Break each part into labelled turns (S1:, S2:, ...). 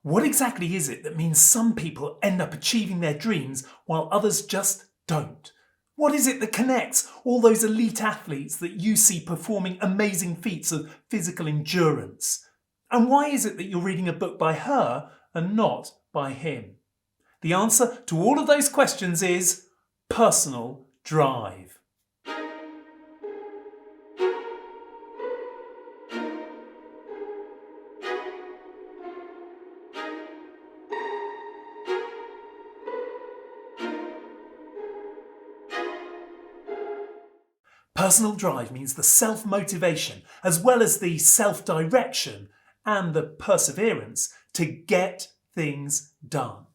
S1: What exactly is it that means some people end up achieving their dreams while others just don't? What is it that connects all those elite athletes that you see performing amazing feats of physical endurance? And why is it that you're reading a book by her and not by him? The answer to all of those questions is personal drive. Personal drive means the self-motivation as well as the self-direction and the perseverance to get things done.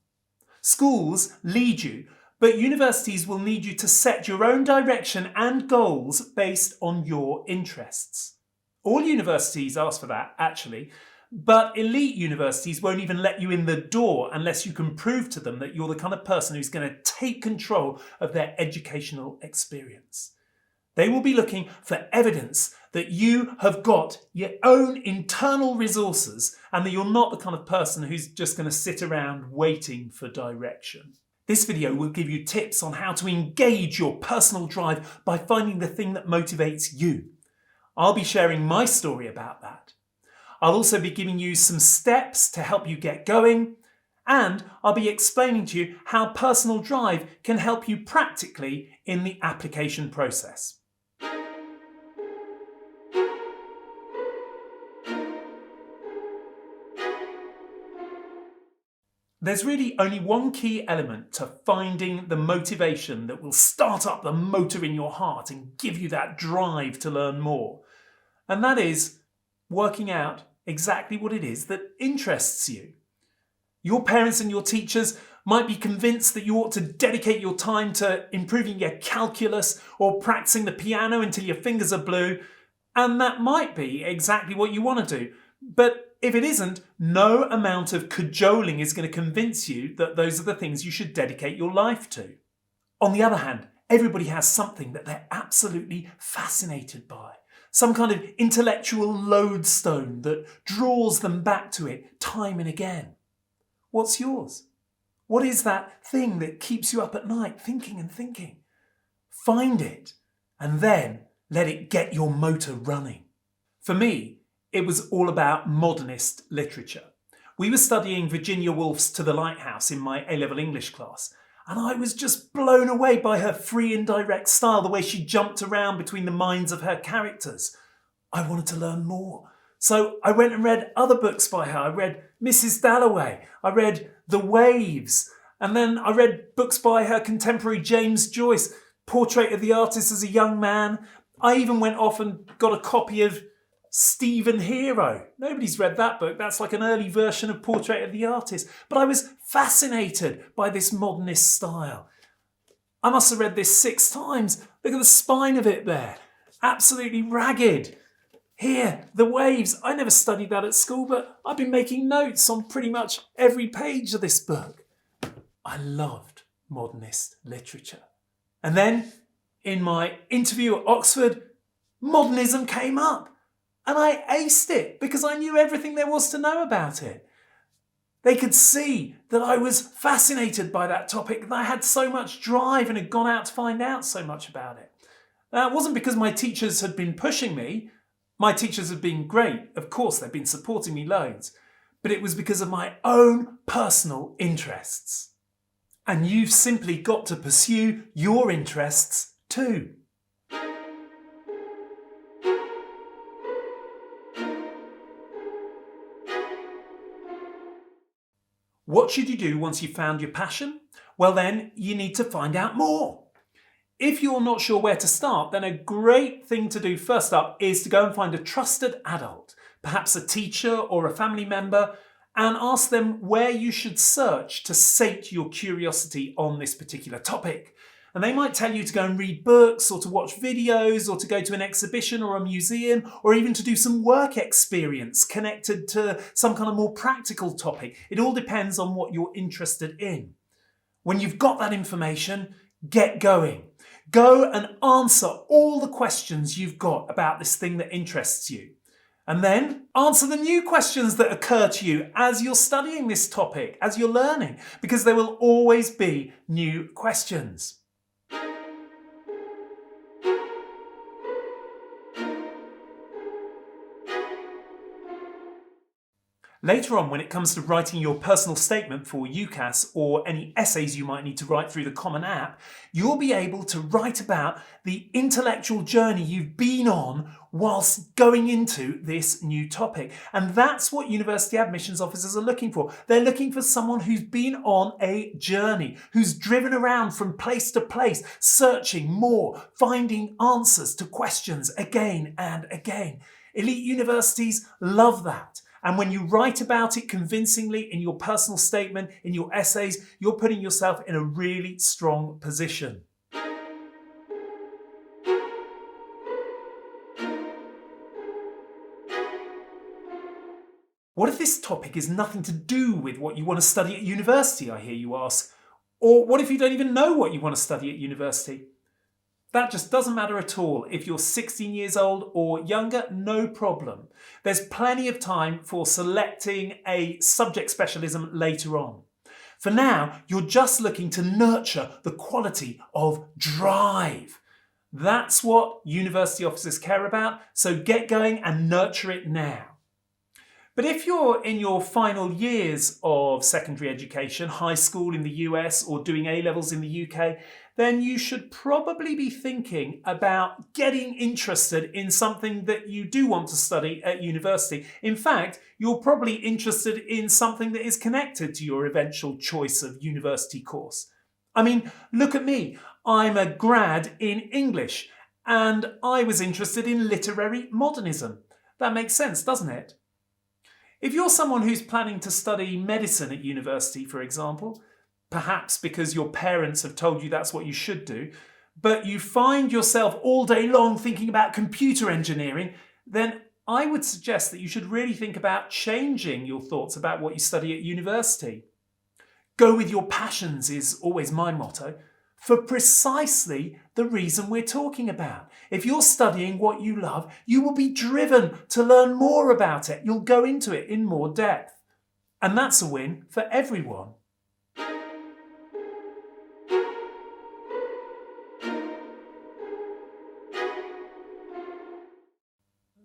S1: Schools lead you, but universities will need you to set your own direction and goals based on your interests. All universities ask for that, actually, but elite universities won't even let you in the door unless you can prove to them that you're the kind of person who's going to take control of their educational experience. They will be looking for evidence that you have got your own internal resources and that you're not the kind of person who's just going to sit around waiting for direction. This video will give you tips on how to engage your personal drive by finding the thing that motivates you. I'll be sharing my story about that. I'll also be giving you some steps to help you get going, and I'll be explaining to you how personal drive can help you practically in the application process. There's really only one key element to finding the motivation that will start up the motor in your heart and give you that drive to learn more. And that is working out exactly what it is that interests you. Your parents and your teachers might be convinced that you ought to dedicate your time to improving your calculus or practicing the piano until your fingers are blue, and that might be exactly what you want to do. But if it isn't, no amount of cajoling is going to convince you that those are the things you should dedicate your life to. On the other hand, everybody has something that they're absolutely fascinated by. Some kind of intellectual lodestone that draws them back to it time and again. What's yours? What is that thing that keeps you up at night thinking and thinking? Find it and then let it get your motor running. For me, it was all about modernist literature. We were studying Virginia Woolf's To the Lighthouse in my A-level English class, and I was just blown away by her free and direct style, the way she jumped around between the minds of her characters. I wanted to learn more. So I went and read other books by her. I read Mrs. Dalloway, I read The Waves, and then I read books by her contemporary James Joyce, Portrait of the Artist as a Young Man. I even went off and got a copy of Stephen Hero. Nobody's read that book. That's like an early version of Portrait of the Artist. But I was fascinated by this modernist style. I must have read this 6 times. Look at the spine of it there. Absolutely ragged. Here, The Waves. I never studied that at school, but I've been making notes on pretty much every page of this book. I loved modernist literature. And then, in my interview at Oxford, modernism came up. And I aced it because I knew everything there was to know about it. They could see that I was fascinated by that topic, that I had so much drive and had gone out to find out so much about it. Now, it wasn't because my teachers had been pushing me. My teachers have been great. Of course, they've been supporting me loads. But it was because of my own personal interests. And you've simply got to pursue your interests too. What should you do once you've found your passion? Well, then you need to find out more. If you're not sure where to start, then a great thing to do first up is to go and find a trusted adult, perhaps a teacher or a family member, and ask them where you should search to sate your curiosity on this particular topic. And they might tell you to go and read books or to watch videos or to go to an exhibition or a museum or even to do some work experience connected to some kind of more practical topic. It all depends on what you're interested in. When you've got that information, get going. Go and answer all the questions you've got about this thing that interests you. And then answer the new questions that occur to you as you're studying this topic, as you're learning, because there will always be new questions. Later on, when it comes to writing your personal statement for UCAS or any essays you might need to write through the Common App, you'll be able to write about the intellectual journey you've been on whilst going into this new topic. And that's what university admissions officers are looking for. They're looking for someone who's been on a journey, who's driven around from place to place, searching more, finding answers to questions again and again. Elite universities love that. And when you write about it convincingly in your personal statement, in your essays, you're putting yourself in a really strong position. What if this topic is nothing to do with what you want to study at university, I hear you ask? Or what if you don't even know what you want to study at university? That just doesn't matter at all. If you're 16 years old or younger, no problem. There's plenty of time for selecting a subject specialism later on. For now, you're just looking to nurture the quality of drive. That's what university officers care about, so get going and nurture it now. But if you're in your final years of secondary education, high school in the US or doing A-levels in the UK, then you should probably be thinking about getting interested in something that you do want to study at university. In fact, you're probably interested in something that is connected to your eventual choice of university course. I mean, look at me. I'm a grad in English and I was interested in literary modernism. That makes sense, doesn't it? If you're someone who's planning to study medicine at university, for example, perhaps because your parents have told you that's what you should do, but you find yourself all day long thinking about computer engineering, then I would suggest that you should really think about changing your thoughts about what you study at university. Go with your passions is always my motto, for precisely the reason we're talking about. If you're studying what you love, you will be driven to learn more about it. You'll go into it in more depth. And that's a win for everyone.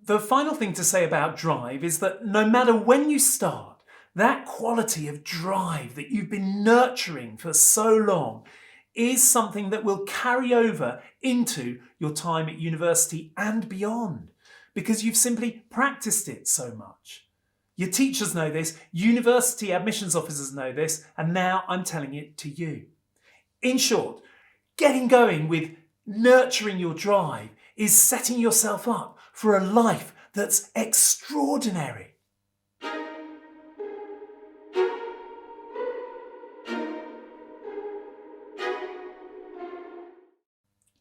S1: The final thing to say about drive is that no matter when you start, that quality of drive that you've been nurturing for so long is something that will carry over into your time at university and beyond, because you've simply practiced it so much. Your teachers know this, university admissions officers know this, and now I'm telling it to you. In short, getting going with nurturing your drive is setting yourself up for a life that's extraordinary.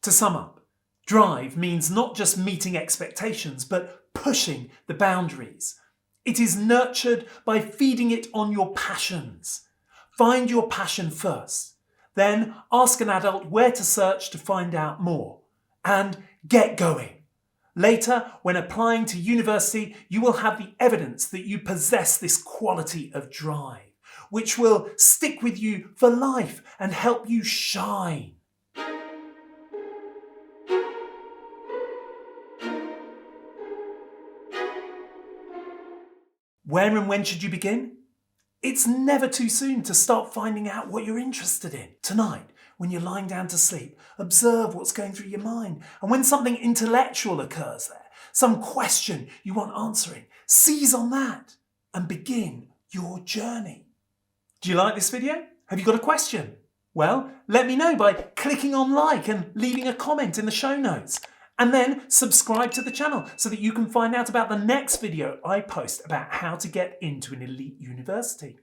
S1: To sum up, drive means not just meeting expectations, but pushing the boundaries. It is nurtured by feeding it on your passions. Find your passion first. Then ask an adult where to search to find out more. And get going. Later, when applying to university, you will have the evidence that you possess this quality of drive, which will stick with you for life and help you shine. Where and when should you begin? It's never too soon to start finding out what you're interested in. Tonight, when you're lying down to sleep, observe what's going through your mind. And when something intellectual occurs there, some question you want answering, seize on that and begin your journey. Do you like this video? Have you got a question? Well, let me know by clicking on like and leaving a comment in the show notes. And then subscribe to the channel so that you can find out about the next video I post about how to get into an elite university.